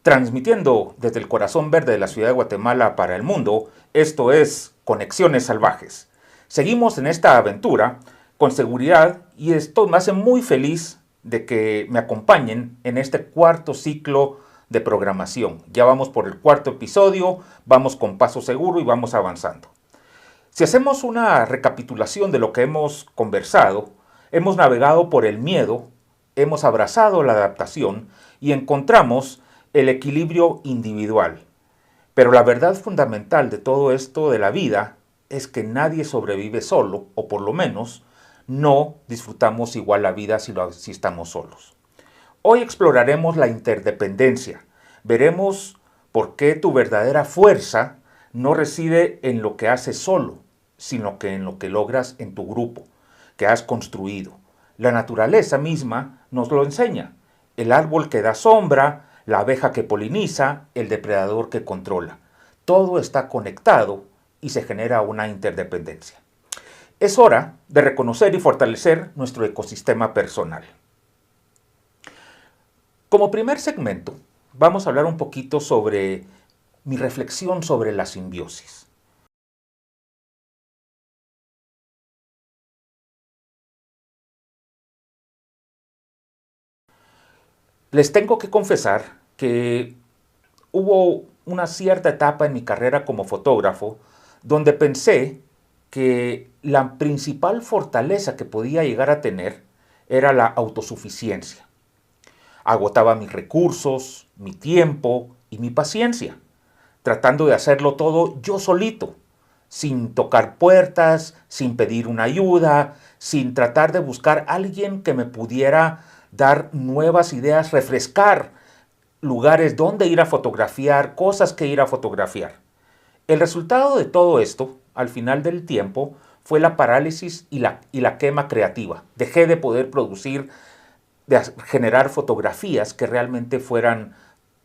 Transmitiendo desde el corazón verde de la ciudad de Guatemala para el mundo, esto es Conexiones Salvajes. Seguimos en esta aventura con seguridad y esto me hace muy feliz de que me acompañen en este cuarto ciclo de programación. Ya vamos por el cuarto episodio, vamos con paso seguro y vamos avanzando. Si hacemos una recapitulación de lo que hemos conversado, hemos navegado por el miedo, hemos abrazado la adaptación y encontramos el equilibrio individual. Pero la verdad fundamental de todo esto de la vida es que nadie sobrevive solo, o por lo menos no disfrutamos igual la vida si estamos solos. Hoy exploraremos la interdependencia. Veremos por qué tu verdadera fuerza no reside en lo que haces solo, sino que en lo que logras en tu grupo, que has construido. La naturaleza misma nos lo enseña. El árbol que da sombra, la abeja que poliniza, el depredador que controla. Todo está conectado y se genera una interdependencia. Es hora de reconocer y fortalecer nuestro ecosistema personal. Como primer segmento, vamos a hablar un poquito sobre mi reflexión sobre la simbiosis. Les tengo que confesar que hubo una cierta etapa en mi carrera como fotógrafo donde pensé que la principal fortaleza que podía llegar a tener era la autosuficiencia. Agotaba mis recursos, mi tiempo y mi paciencia, tratando de hacerlo todo yo solito, sin tocar puertas, sin pedir una ayuda, sin tratar de buscar a alguien que me pudiera dar nuevas ideas, refrescar lugares donde ir a fotografiar, cosas que ir a fotografiar. El resultado de todo esto, al final del tiempo, fue la parálisis y la quema creativa. Dejé de poder producir, de generar fotografías que realmente fueran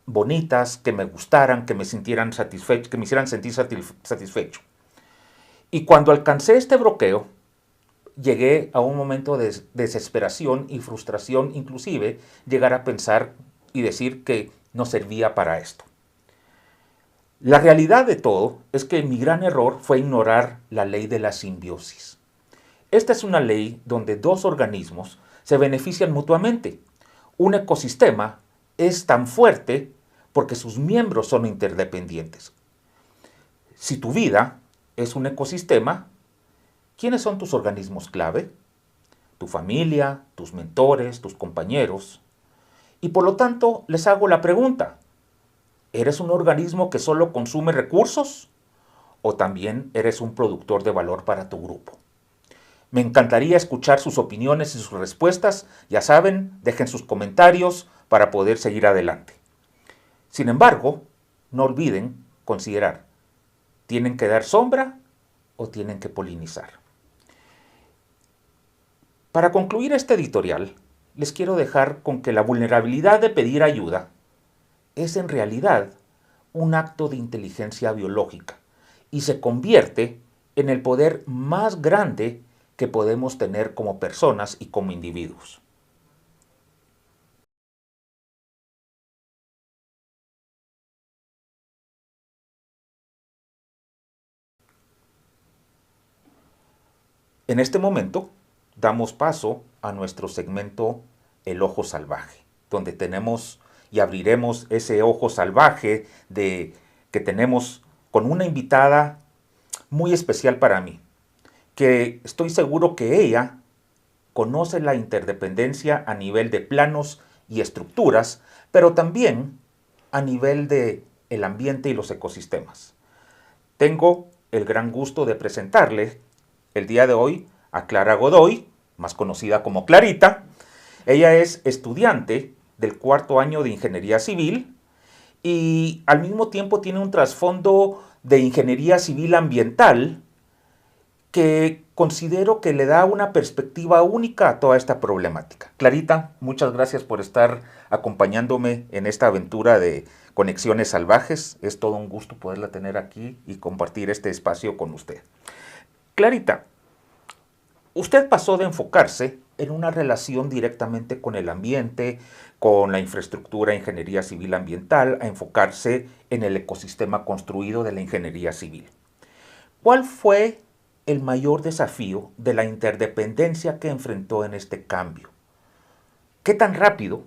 bonitas, que me gustaran, que me sintieran satisfecho, que me hicieran sentir satisfecho. Y cuando alcancé este bloqueo, llegué a un momento de desesperación y frustración, inclusive llegar a pensar y decir que no servía para esto. La realidad de todo es que mi gran error fue ignorar la ley de la simbiosis. Esta es una ley donde dos organismos se benefician mutuamente. Un ecosistema es tan fuerte porque sus miembros son interdependientes. Si tu vida es un ecosistema, ¿quiénes son tus organismos clave? Tu familia, tus mentores, tus compañeros. Y por lo tanto, les hago la pregunta, ¿eres un organismo que solo consume recursos? ¿O también eres un productor de valor para tu grupo? Me encantaría escuchar sus opiniones y sus respuestas. Ya saben, dejen sus comentarios para poder seguir adelante. Sin embargo, no olviden considerar, ¿tienen que dar sombra o tienen que polinizar? Para concluir este editorial, les quiero dejar con que la vulnerabilidad de pedir ayuda es en realidad un acto de inteligencia biológica y se convierte en el poder más grande que podemos tener como personas y como individuos. En este momento damos paso a nuestro segmento El Ojo Salvaje, donde tenemos y abriremos ese ojo salvaje que tenemos con una invitada muy especial para mí, que estoy seguro que ella conoce la interdependencia a nivel de planos y estructuras, pero también a nivel de el ambiente y los ecosistemas. Tengo el gran gusto de presentarle el día de hoy a Clara Godoy, más conocida como Clarita. Ella es estudiante del cuarto año de Ingeniería Civil y al mismo tiempo tiene un trasfondo de Ingeniería Civil Ambiental que considero que le da una perspectiva única a toda esta problemática. Clarita, muchas gracias por estar acompañándome en esta aventura de Conexiones Salvajes. Es todo un gusto poderla tener aquí y compartir este espacio con usted. Clarita, usted pasó de enfocarse en una relación directamente con el ambiente, con la infraestructura de ingeniería civil ambiental, a enfocarse en el ecosistema construido de la ingeniería civil. ¿Cuál fue el mayor desafío de la interdependencia que enfrentó en este cambio? ¿Qué tan rápido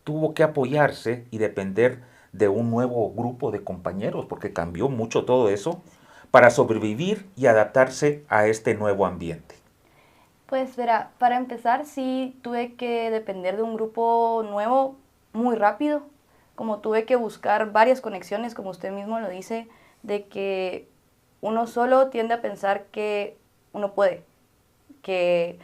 tuvo que apoyarse y depender de un nuevo grupo de compañeros, porque cambió mucho todo eso, para sobrevivir y adaptarse a este nuevo ambiente? Pues verá, para empezar sí tuve que depender de un grupo nuevo muy rápido, como tuve que buscar varias conexiones, como usted mismo lo dice, de que uno solo tiende a pensar que uno puede, que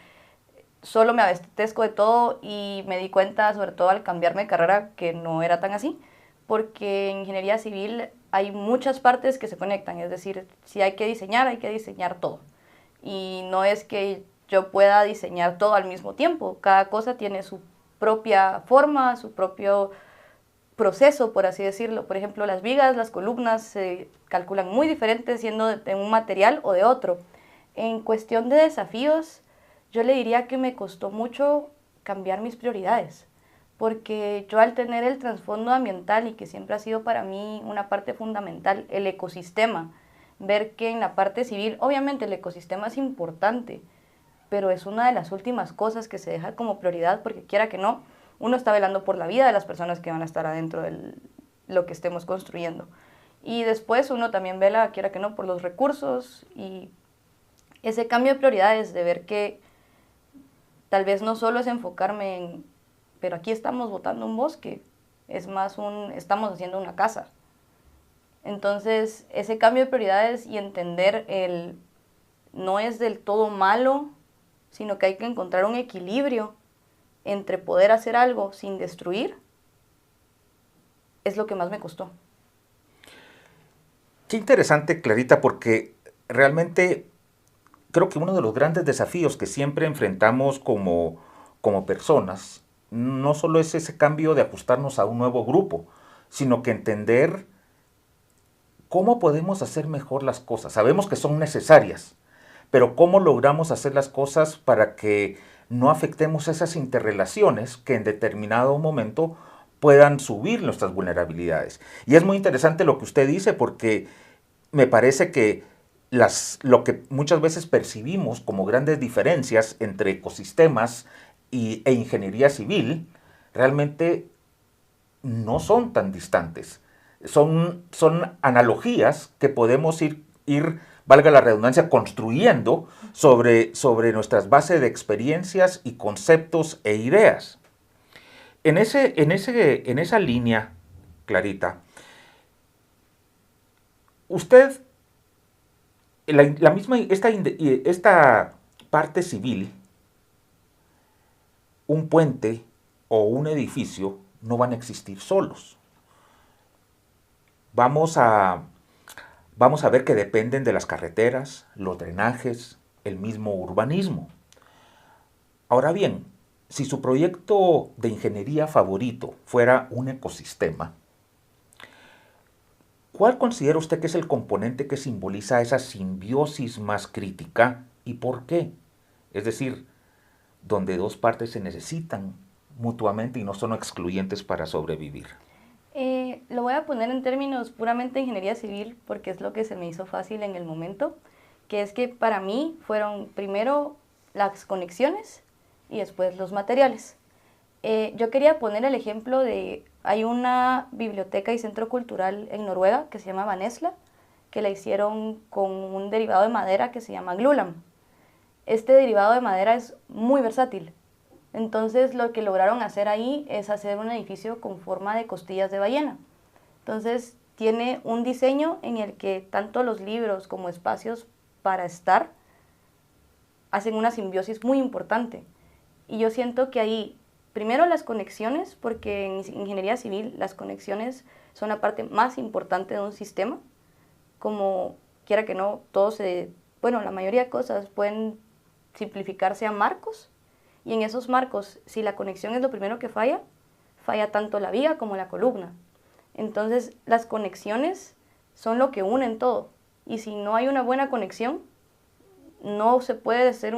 solo me abastezco de todo y me di cuenta, sobre todo al cambiarme de carrera, que no era tan así, porque en ingeniería civil hay muchas partes que se conectan, es decir, si hay que diseñar todo. Y no es que yo pueda diseñar todo al mismo tiempo, cada cosa tiene su propia forma, su propio proceso, por así decirlo. Por ejemplo, las vigas, las columnas se calculan muy diferentes siendo de un material o de otro. En cuestión de desafíos, yo le diría que me costó mucho cambiar mis prioridades, porque yo al tener el trasfondo ambiental y que siempre ha sido para mí una parte fundamental, el ecosistema, ver que en la parte civil, obviamente el ecosistema es importante, pero es una de las últimas cosas que se deja como prioridad porque quiera que no, uno está velando por la vida de las personas que van a estar adentro de lo que estemos construyendo. Y después uno también vela, quiera que no, por los recursos y ese cambio de prioridades de ver que tal vez no solo es enfocarme en, pero aquí estamos botando un bosque, es más estamos haciendo una casa. Entonces, ese cambio de prioridades y entender el no es del todo malo, sino que hay que encontrar un equilibrio entre poder hacer algo sin destruir, es lo que más me costó. Qué interesante, Clarita, porque realmente creo que uno de los grandes desafíos que siempre enfrentamos como personas no solo es ese cambio de ajustarnos a un nuevo grupo, sino que entender cómo podemos hacer mejor las cosas. Sabemos que son necesarias, pero cómo logramos hacer las cosas para que no afectemos esas interrelaciones que en determinado momento puedan subir nuestras vulnerabilidades. Y es muy interesante lo que usted dice porque me parece que lo que muchas veces percibimos como grandes diferencias entre ecosistemas e ingeniería civil realmente no son tan distantes. Son analogías que podemos ir, valga la redundancia, construyendo sobre nuestras bases de experiencias y conceptos e ideas. En esa línea, Clarita, usted, la misma, esta parte civil, un puente o un edificio no van a existir solos. Vamos a, vamos a ver que dependen de las carreteras, los drenajes, el mismo urbanismo. Ahora bien, si su proyecto de ingeniería favorito fuera un ecosistema, ¿cuál considera usted que es el componente que simboliza esa simbiosis más crítica y por qué? Es decir, donde dos partes se necesitan mutuamente y no son excluyentes para sobrevivir. Lo voy a poner en términos puramente de ingeniería civil porque es lo que se me hizo fácil en el momento, que es que para mí fueron primero las conexiones y después los materiales. Yo quería poner el ejemplo de, hay una biblioteca y centro cultural en Noruega que se llama Vanesla, que la hicieron con un derivado de madera que se llama glulam. Este derivado de madera es muy versátil. Entonces lo que lograron hacer ahí es hacer un edificio con forma de costillas de ballena. Entonces tiene un diseño en el que tanto los libros como espacios para estar hacen una simbiosis muy importante. Y yo siento que ahí, primero las conexiones, porque en ingeniería civil las conexiones son la parte más importante de un sistema, como quiera que no, bueno, la mayoría de cosas pueden simplificarse a marcos, y en esos marcos, si la conexión es lo primero que falla, falla tanto la viga como la columna. Entonces, las conexiones son lo que unen todo, y si no hay una buena conexión, no se puede hacer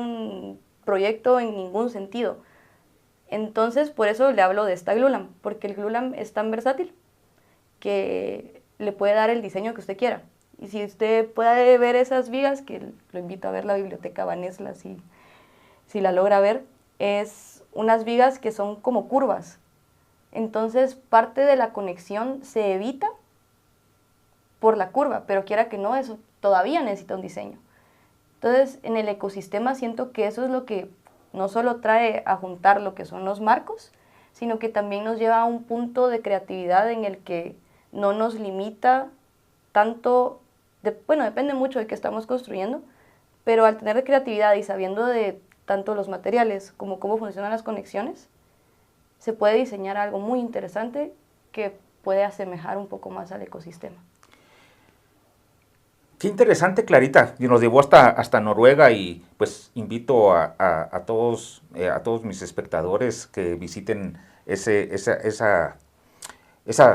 proyecto en ningún sentido. Entonces, por eso le hablo de esta glulam, porque el glulam es tan versátil que le puede dar el diseño que usted quiera. Y si usted puede ver esas vigas, que lo invito a ver la biblioteca Vanesla si la logra ver, es unas vigas que son como curvas. Entonces, parte de la conexión se evita por la curva, pero quiera que no, eso todavía necesita un diseño. Entonces, en el ecosistema siento que eso es lo que no solo trae a juntar lo que son los marcos, sino que también nos lleva a un punto de creatividad en el que no nos limita tanto, bueno, depende mucho de qué estamos construyendo, pero al tener creatividad y sabiendo de tanto los materiales como cómo funcionan las conexiones, se puede diseñar algo muy interesante que puede asemejar un poco más al ecosistema. Qué interesante, Clarita, y nos llevó hasta Noruega y pues invito a todos mis espectadores que visiten esa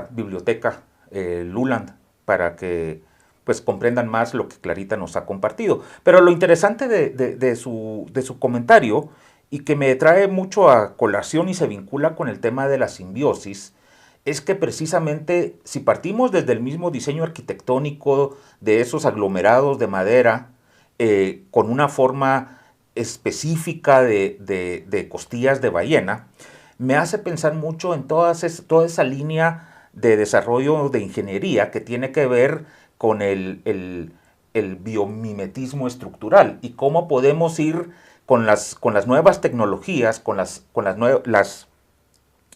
biblioteca Luland para que pues comprendan más lo que Clarita nos ha compartido. Pero lo interesante de su comentario y que me trae mucho a colación y se vincula con el tema de la simbiosis es que precisamente si partimos desde el mismo diseño arquitectónico de esos aglomerados de madera con una forma específica de costillas de ballena, me hace pensar mucho en toda esa línea de desarrollo de ingeniería que tiene que ver con el biomimetismo estructural y cómo podemos ir con las nuevas tecnologías, con las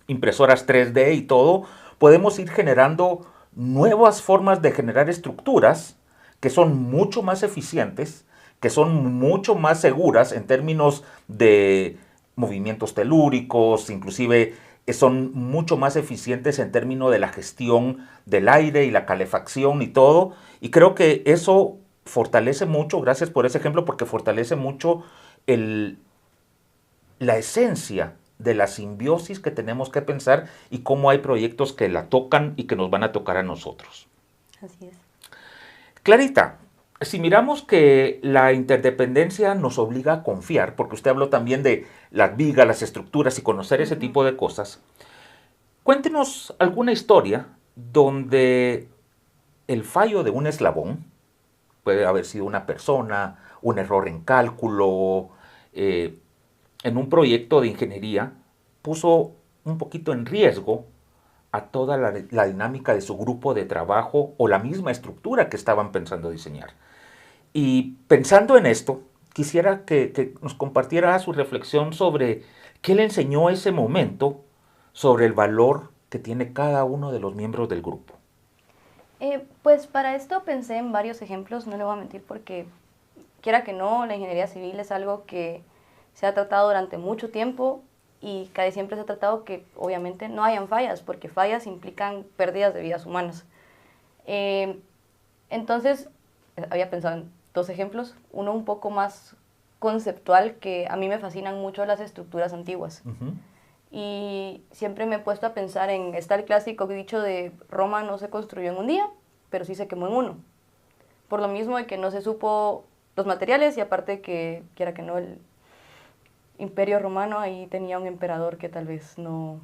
impresoras 3D y todo, podemos ir generando nuevas formas de generar estructuras que son mucho más eficientes, que son mucho más seguras en términos de movimientos telúricos, inclusive son mucho más eficientes en términos de la gestión del aire y la calefacción y todo. Y creo que eso fortalece mucho, gracias por ese ejemplo, porque fortalece mucho la esencia de la simbiosis que tenemos que pensar y cómo hay proyectos que la tocan y que nos van a tocar a nosotros. Así es. Clarita, si miramos que la interdependencia nos obliga a confiar, porque usted habló también de las vigas, las estructuras y conocer ese tipo de cosas, cuéntenos alguna historia donde el fallo de un eslabón, puede haber sido una persona, un error en cálculo, en un proyecto de ingeniería, puso un poquito en riesgo a toda la dinámica de su grupo de trabajo o la misma estructura que estaban pensando diseñar. Y pensando en esto, quisiera que nos compartiera su reflexión sobre qué le enseñó ese momento sobre el valor que tiene cada uno de los miembros del grupo. Pues para esto pensé en varios ejemplos, no le voy a mentir, porque quiera que no, la ingeniería civil es algo que se ha tratado durante mucho tiempo y casi siempre se ha tratado que obviamente no hayan fallas, porque fallas implican pérdidas de vidas humanas. Entonces, había pensado en dos ejemplos, uno un poco más conceptual, que a mí me fascinan mucho las estructuras antiguas. Y siempre me he puesto a pensar está el clásico dicho de Roma no se construyó en un día, pero sí se quemó en uno. Por lo mismo de que no se supo los materiales y aparte que, quiera que no, el Imperio Romano ahí tenía un emperador que tal vez no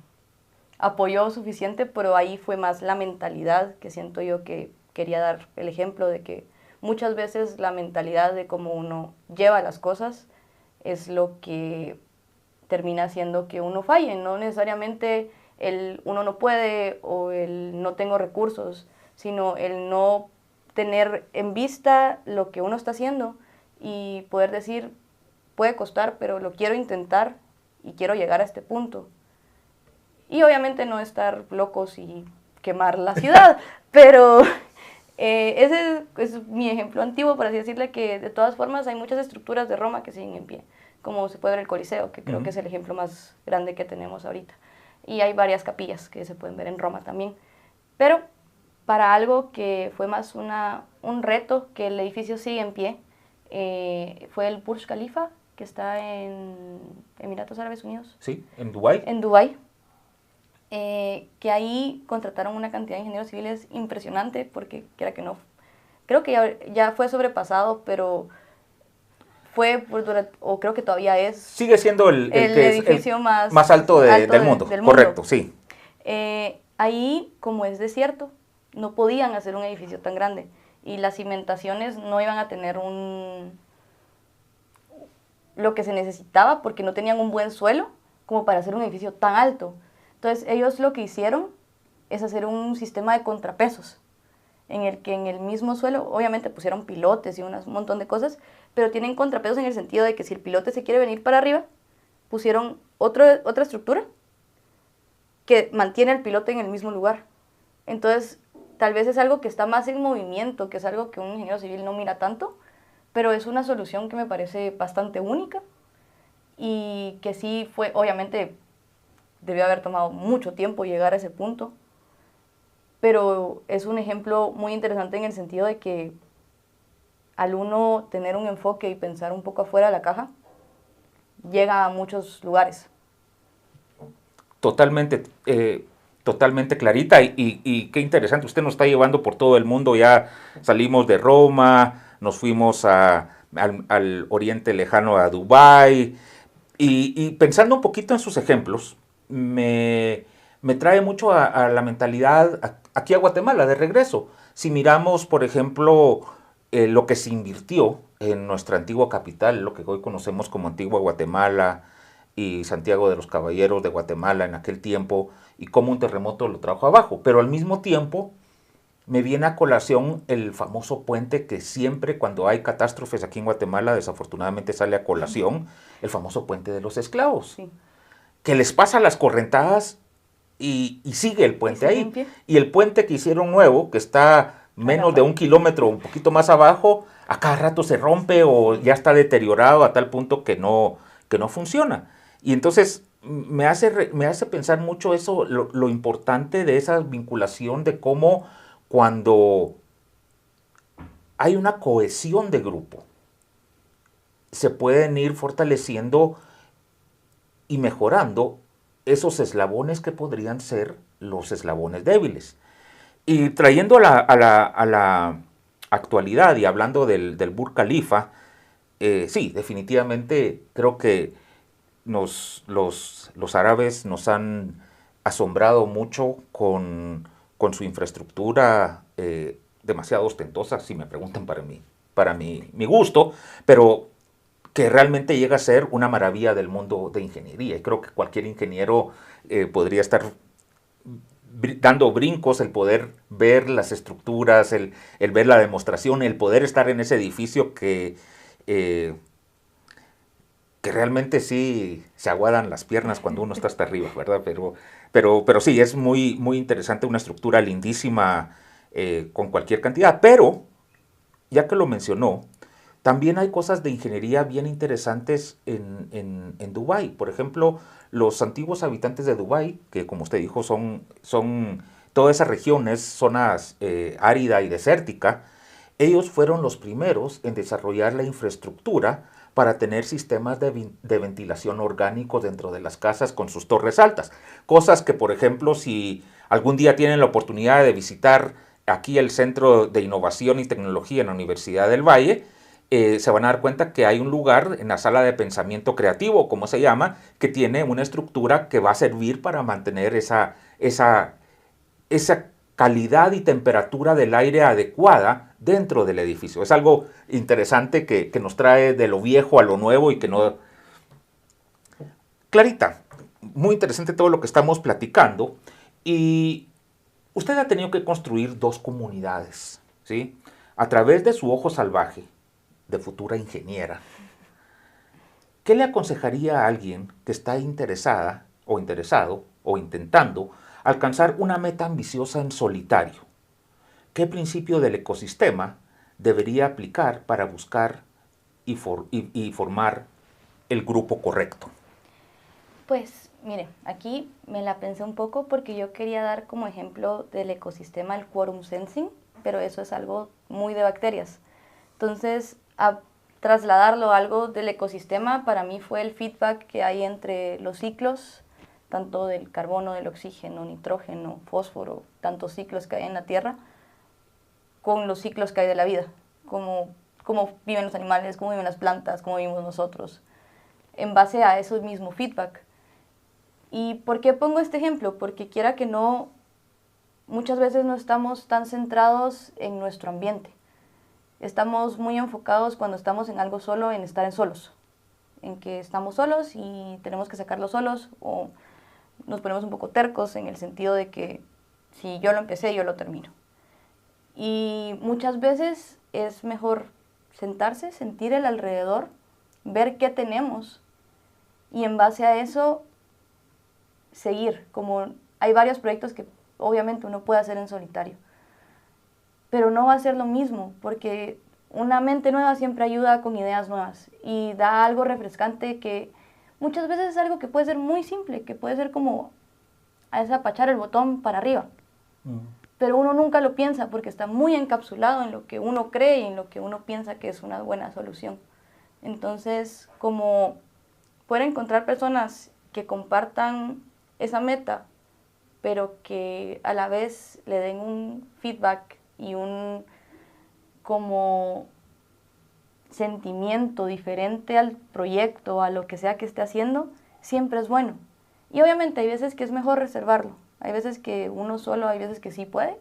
apoyó suficiente, pero ahí fue más la mentalidad, que siento yo que quería dar el ejemplo de que muchas veces la mentalidad de cómo uno lleva las cosas es lo que termina haciendo que uno falle, no necesariamente el uno no puede o el no tengo recursos, sino el no tener en vista lo que uno está haciendo y poder decir, puede costar, pero lo quiero intentar y quiero llegar a este punto. Y obviamente no estar locos y quemar la ciudad, pero ese es mi ejemplo antiguo, por así decirle, que de todas formas hay muchas estructuras de Roma que siguen en pie, como se puede ver el Coliseo, que creo que es el ejemplo más grande que tenemos ahorita. Y hay varias capillas que se pueden ver en Roma también. Pero para algo que fue más un reto, que el edificio sigue en pie, fue el Burj Khalifa, que está en Emiratos Árabes Unidos. Sí, en Dubái. En Dubái. Que ahí contrataron una cantidad de ingenieros civiles impresionante, porque quiera que no, creo que ya fue sobrepasado, pero o creo que todavía es, sigue siendo el que edificio es más alto, del mundo. Correcto, sí. Ahí, como es desierto, no podían hacer un edificio tan grande y las cimentaciones no iban a tener lo que se necesitaba porque no tenían un buen suelo como para hacer un edificio tan alto. Entonces ellos lo que hicieron es hacer un sistema de contrapesos en el que en el mismo suelo, obviamente pusieron pilotes y un montón de cosas, pero tienen contrapesos en el sentido de que si el pilote se quiere venir para arriba, pusieron otra estructura que mantiene al pilote en el mismo lugar. Entonces, tal vez es algo que está más en movimiento, que es algo que un ingeniero civil no mira tanto, pero es una solución que me parece bastante única y que sí fue, obviamente, debió haber tomado mucho tiempo llegar a ese punto, pero es un ejemplo muy interesante en el sentido de que al uno tener un enfoque y pensar un poco afuera de la caja, llega a muchos lugares. Totalmente, totalmente clarita y qué interesante, usted nos está llevando por todo el mundo, ya salimos de Roma, nos fuimos al Oriente Lejano, a Dubái, y pensando un poquito en sus ejemplos, me trae mucho a la mentalidad aquí a Guatemala, de regreso. Si miramos, por ejemplo, lo que se invirtió en nuestra antigua capital, lo que hoy conocemos como Antigua Guatemala y Santiago de los Caballeros de Guatemala en aquel tiempo, y cómo un terremoto lo trajo abajo, pero al mismo tiempo me viene a colación el famoso puente que siempre cuando hay catástrofes aquí en Guatemala desafortunadamente sale a colación, el famoso puente de los esclavos, Sí. que les pasa las correntadas y sigue el puente ahí. Y el puente que hicieron nuevo, que está menos de 1 kilómetro, un poquito más abajo, a cada rato se rompe o ya está deteriorado a tal punto que no funciona. Y entonces me hace pensar mucho eso, lo importante de esa vinculación de cómo cuando hay una cohesión de grupo, se pueden ir fortaleciendo y mejorando esos eslabones que podrían ser los eslabones débiles. Y trayendo a la actualidad y hablando del Burj Khalifa, sí, definitivamente creo que los árabes nos han asombrado mucho con su infraestructura demasiado ostentosa, si me preguntan para mi gusto, pero que realmente llega a ser una maravilla del mundo de ingeniería. Y creo que cualquier ingeniero podría estar dando brincos, el poder ver las estructuras, el ver la demostración, el poder estar en ese edificio que realmente sí se aguadan las piernas cuando uno está hasta arriba, ¿verdad? Pero sí, es muy, muy interesante, una estructura lindísima con cualquier cantidad. Pero, ya que lo mencionó, también hay cosas de ingeniería bien interesantes en Dubái. Por ejemplo, los antiguos habitantes de Dubái, que como usted dijo, toda esa región es zonas árida y desértica, ellos fueron los primeros en desarrollar la infraestructura para tener sistemas de ventilación orgánicos dentro de las casas con sus torres altas. Cosas que, por ejemplo, si algún día tienen la oportunidad de visitar aquí el Centro de Innovación y Tecnología en la Universidad del Valle, se van a dar cuenta que hay un lugar en la sala de pensamiento creativo, como se llama, que tiene una estructura que va a servir para mantener esa calidad y temperatura del aire adecuada dentro del edificio. Es algo interesante que nos trae de lo viejo a lo nuevo y que no... Clarita, muy interesante todo lo que estamos platicando, y usted ha tenido que construir 2 comunidades, ¿sí? A través de su ojo salvaje de futura ingeniera, ¿qué le aconsejaría a alguien que está interesada o interesado o intentando alcanzar una meta ambiciosa en solitario? ¿Qué principio del ecosistema debería aplicar para buscar y formar el grupo correcto? Pues, mire, aquí me la pensé un poco porque yo quería dar como ejemplo del ecosistema el quorum sensing, pero eso es algo muy de bacterias. Entonces, a trasladarlo a algo del ecosistema, para mí fue el feedback que hay entre los ciclos, tanto del carbono, del oxígeno, nitrógeno, fósforo, tantos ciclos que hay en la Tierra, con los ciclos que hay de la vida. Como cómo viven los animales, cómo viven las plantas, cómo vivimos nosotros, en base a ese mismo feedback. ¿Y por qué pongo este ejemplo? Porque quiera que no, muchas veces no estamos tan centrados en nuestro ambiente. Estamos muy enfocados cuando estamos en algo solo, en estar en solos, en que estamos solos y tenemos que sacarlo solos, o nos ponemos un poco tercos en el sentido de que si yo lo empecé, yo lo termino. Y muchas veces es mejor sentarse, sentir el alrededor, ver qué tenemos y en base a eso seguir. Como hay varios proyectos que obviamente uno puede hacer en solitario, pero no va a ser lo mismo porque una mente nueva siempre ayuda con ideas nuevas y da algo refrescante que muchas veces es algo que puede ser muy simple, que puede ser como a desapachar el botón para arriba. Pero uno nunca lo piensa porque está muy encapsulado en lo que uno cree y en lo que uno piensa que es una buena solución. Entonces, como poder encontrar personas que compartan esa meta, pero que a la vez le den un feedback y un como sentimiento diferente al proyecto, a lo que sea que esté haciendo, siempre es bueno. Y obviamente hay veces que es mejor reservarlo. Hay veces que uno solo, hay veces que sí puede,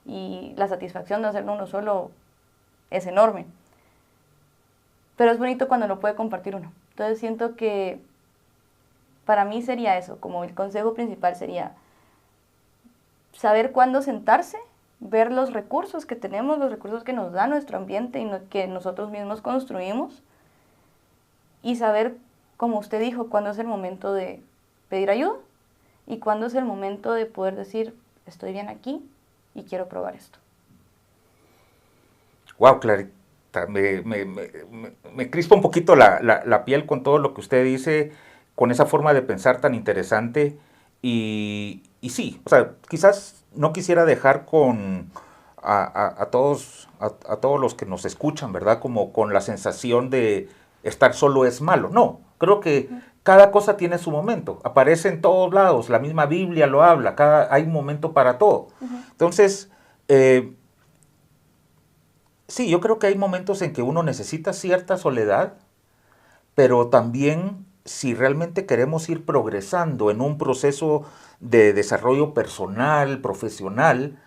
y la satisfacción de hacerlo uno solo es enorme. Pero es bonito cuando lo puede compartir uno. Entonces siento que para mí sería eso, como el consejo principal sería saber cuándo sentarse, ver los recursos que tenemos, los recursos que nos da nuestro ambiente y que nosotros mismos construimos, y saber, como usted dijo, cuándo es el momento de pedir ayuda y cuándo es el momento de poder decir, estoy bien aquí y quiero probar esto. Wow, Clarita, me crispa un poquito la piel con todo lo que usted dice, con esa forma de pensar tan interesante. Y sí, o sea, quizás no quisiera dejar a todos los que nos escuchan, ¿verdad? Como con la sensación de estar solo es malo. No, creo que cada cosa tiene su momento. Aparece en todos lados, la misma Biblia lo habla, hay un momento para todo. Entonces, sí, yo creo que hay momentos en que uno necesita cierta soledad, pero también si realmente queremos ir progresando en un proceso de desarrollo personal, profesional,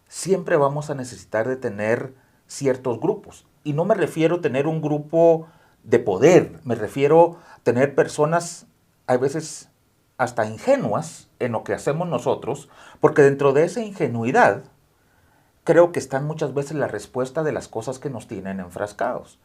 siempre vamos a necesitar de tener ciertos grupos. Y no me refiero a tener un grupo de poder, me refiero a tener personas a veces hasta ingenuas en lo que hacemos nosotros, porque dentro de esa ingenuidad creo que están muchas veces la respuesta de las cosas que nos tienen enfrascados.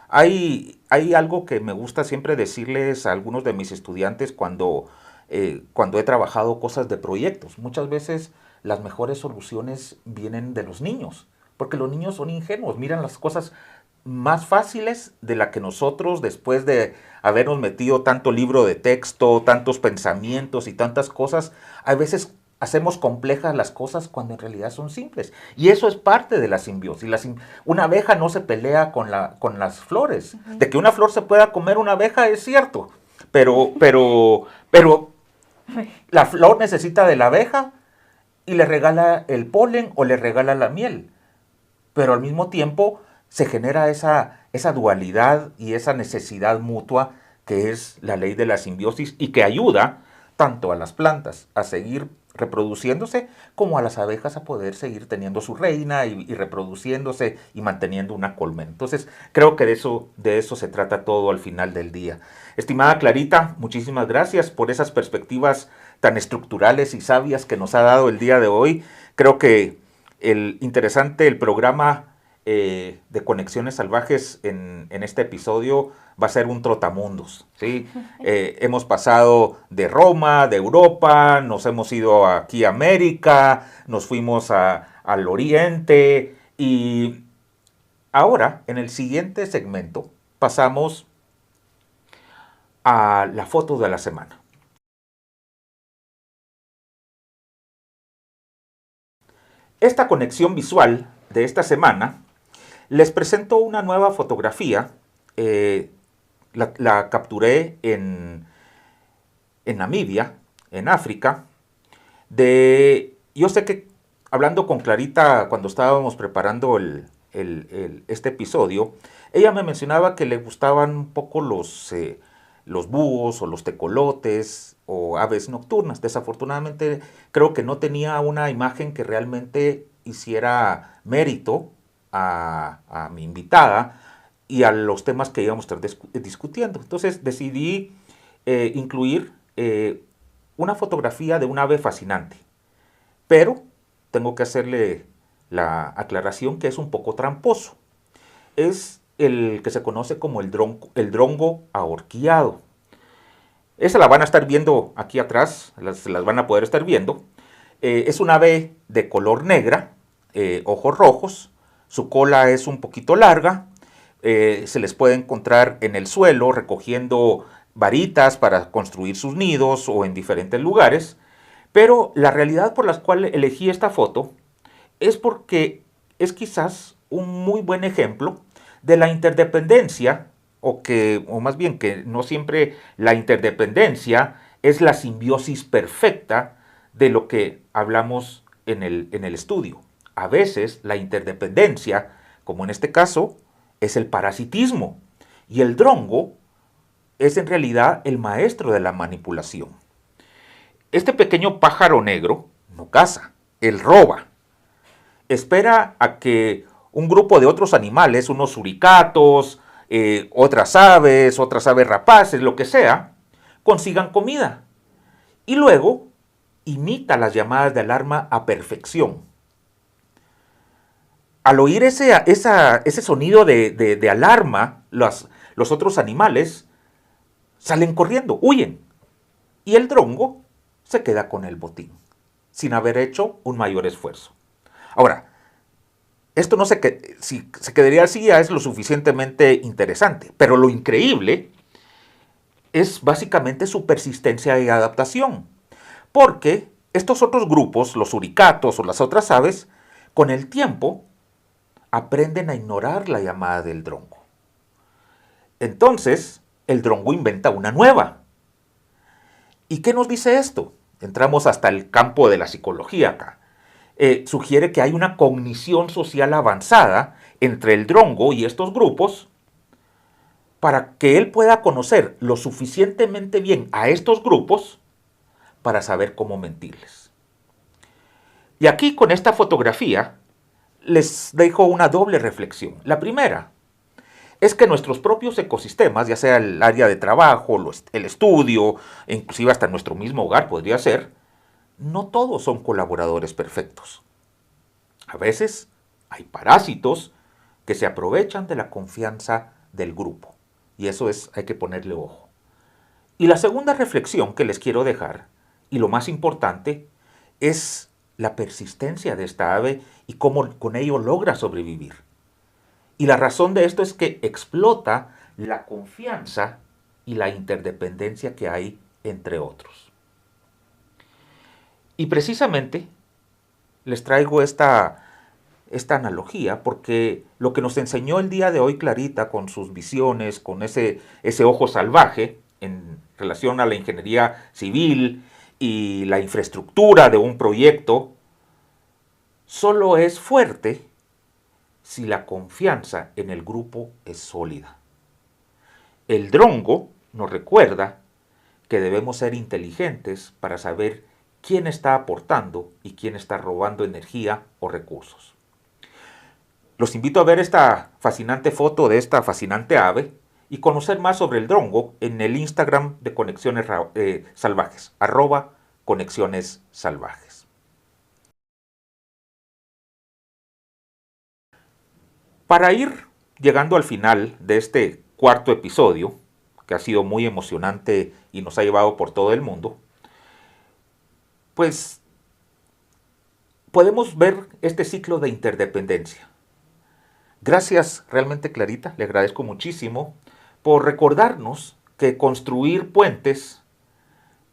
Hay algo que me gusta siempre decirles a algunos de mis estudiantes cuando he trabajado cosas de proyectos. Muchas veces las mejores soluciones vienen de los niños, porque los niños son ingenuos, miran las cosas más fáciles de la que nosotros, después de habernos metido tanto libro de texto, tantos pensamientos y tantas cosas, a veces hacemos complejas las cosas cuando en realidad son simples. Y eso es parte de la simbiosis. Una abeja no se pelea con las flores. De que una flor se pueda comer una abeja es cierto, pero la flor necesita de la abeja y le regala el polen o le regala la miel. Pero al mismo tiempo se genera esa dualidad y esa necesidad mutua que es la ley de la simbiosis y que ayuda tanto a las plantas a seguir reproduciéndose como a las abejas a poder seguir teniendo su reina y reproduciéndose y manteniendo una colmena. Entonces creo que de eso se trata todo al final del día. Estimada Clarita, muchísimas gracias por esas perspectivas tan estructurales y sabias que nos ha dado el día de hoy. Creo que el programa de Conexiones Salvajes en este episodio va a ser un trotamundos, ¿sí? Hemos pasado de Roma, de Europa, nos hemos ido aquí a América, nos fuimos al Oriente y ahora en el siguiente segmento pasamos a la foto de la semana. Esta conexión visual de esta semana les presento una nueva fotografía. La capturé en Namibia, en África. Yo sé que hablando con Clarita cuando estábamos preparando este episodio, ella me mencionaba que le gustaban un poco los búhos o los tecolotes o aves nocturnas. Desafortunadamente creo que no tenía una imagen que realmente hiciera mérito a mi invitada y a los temas que íbamos a estar discutiendo. Entonces decidí incluir una fotografía de un ave fascinante, pero tengo que hacerle la aclaración que es un poco tramposo. Es el que se conoce como el drongo ahorquillado. Esa la van a estar viendo aquí atrás, las van a poder estar viendo. Es un ave de color negra, ojos rojos, su cola es un poquito larga, se les puede encontrar en el suelo recogiendo varitas para construir sus nidos o en diferentes lugares, pero la realidad por la cual elegí esta foto es porque es quizás un muy buen ejemplo de la interdependencia, o más bien que no siempre la interdependencia es la simbiosis perfecta de lo que hablamos en el estudio. A veces la interdependencia, como en este caso, es el parasitismo, y el drongo es en realidad el maestro de la manipulación. Este pequeño pájaro negro no caza, él roba. Espera a que un grupo de otros animales, unos suricatos, otras aves rapaces, lo que sea, consigan comida. Y luego imita las llamadas de alarma a perfección. Al oír ese sonido de alarma, los otros animales salen corriendo, huyen. Y el drongo se queda con el botín, sin haber hecho un mayor esfuerzo. Ahora, esto si se quedaría así ya es lo suficientemente interesante, pero lo increíble es básicamente su persistencia y adaptación, porque estos otros grupos, los suricatos o las otras aves, con el tiempo aprenden a ignorar la llamada del drongo. Entonces, el drongo inventa una nueva. ¿Y qué nos dice esto? Entramos hasta el campo de la psicología acá. Sugiere que hay una cognición social avanzada entre el drongo y estos grupos para que él pueda conocer lo suficientemente bien a estos grupos para saber cómo mentirles. Y aquí con esta fotografía les dejo una doble reflexión. La primera es que nuestros propios ecosistemas, ya sea el área de trabajo, el estudio, e inclusive hasta nuestro mismo hogar podría ser, no todos son colaboradores perfectos. A veces hay parásitos que se aprovechan de la confianza del grupo. Y eso hay que ponerle ojo. Y la segunda reflexión que les quiero dejar, y lo más importante, es la persistencia de esta ave y cómo con ello logra sobrevivir. Y la razón de esto es que explota la confianza y la interdependencia que hay entre otros. Y precisamente les traigo esta analogía porque lo que nos enseñó el día de hoy Clarita con sus visiones, con ese ojo salvaje en relación a la ingeniería civil y la infraestructura de un proyecto, solo es fuerte si la confianza en el grupo es sólida. El drongo nos recuerda que debemos ser inteligentes para saber quién está aportando y quién está robando energía o recursos. Los invito a ver esta fascinante foto de esta fascinante ave y conocer más sobre el drongo en el Instagram de Conexiones Salvajes, @Conexiones Salvajes. Para ir llegando al final de este cuarto episodio, que ha sido muy emocionante y nos ha llevado por todo el mundo, pues podemos ver este ciclo de interdependencia. Gracias realmente Clarita, le agradezco muchísimo por recordarnos que construir puentes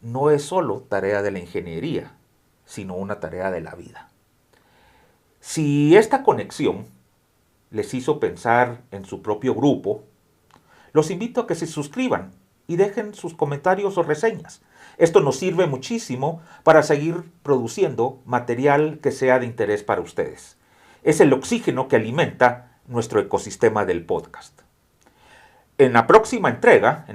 no es solo tarea de la ingeniería, sino una tarea de la vida. Si esta conexión les hizo pensar en su propio grupo, los invito a que se suscriban y dejen sus comentarios o reseñas. Esto nos sirve muchísimo para seguir produciendo material que sea de interés para ustedes. Es el oxígeno que alimenta nuestro ecosistema del podcast. En la próxima entrega,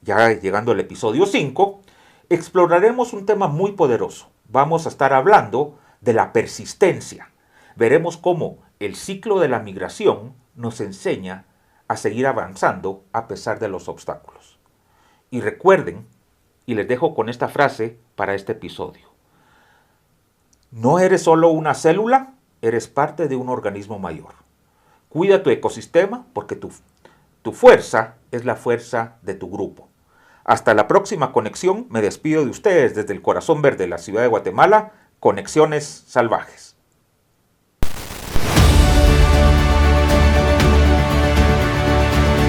ya llegando al episodio 5, exploraremos un tema muy poderoso. Vamos a estar hablando de la persistencia. Veremos cómo el ciclo de la migración nos enseña a seguir avanzando a pesar de los obstáculos. Y recuerden, y les dejo con esta frase para este episodio: no eres solo una célula, eres parte de un organismo mayor. Cuida tu ecosistema porque tu fuerza es la fuerza de tu grupo. Hasta la próxima conexión. Me despido de ustedes desde el corazón verde de la ciudad de Guatemala. Conexiones Salvajes.